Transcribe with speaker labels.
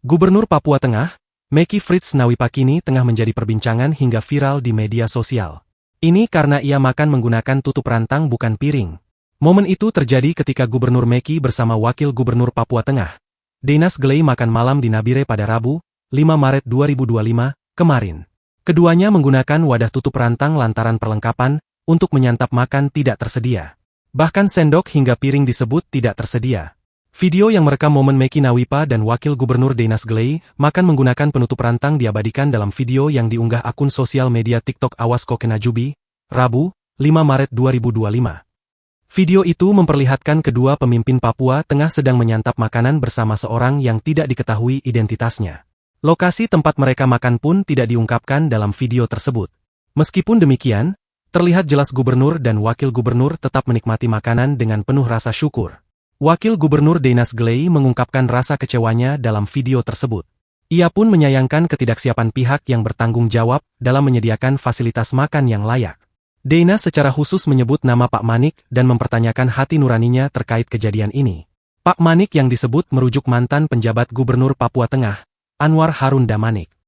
Speaker 1: Gubernur Papua Tengah, Meki Fritz Nawipakini tengah menjadi perbincangan hingga viral di media sosial. Ini karena ia makan menggunakan tutup rantang bukan piring. Momen itu terjadi ketika Gubernur Meki bersama Wakil Gubernur Papua Tengah, Deinas Gelei makan malam di Nabire pada Rabu, 5 Maret 2025, kemarin. Keduanya menggunakan wadah tutup rantang lantaran perlengkapan untuk menyantap makan tidak tersedia. Bahkan sendok hingga piring disebut tidak tersedia. Video yang merekam momen Meki Nawipa dan Wakil Gubernur Deinas Gelei makan menggunakan penutup rantang diabadikan dalam video yang diunggah akun sosial media TikTok Awas Kokenajubi, Rabu, 5 Maret 2025. Video itu memperlihatkan kedua pemimpin Papua Tengah sedang menyantap makanan bersama seorang yang tidak diketahui identitasnya. Lokasi tempat mereka makan pun tidak diungkapkan dalam video tersebut. Meskipun demikian, terlihat jelas Gubernur dan Wakil Gubernur tetap menikmati makanan dengan penuh rasa syukur. Wakil Gubernur Deinas Gelei mengungkapkan rasa kecewanya dalam video tersebut. Ia pun menyayangkan ketidaksiapan pihak yang bertanggung jawab dalam menyediakan fasilitas makan yang layak. Deinas secara khusus menyebut nama Pak Manik dan mempertanyakan hati nuraninya terkait kejadian ini. Pak Manik yang disebut merujuk mantan penjabat Gubernur Papua Tengah, Anwar Harun Damanik.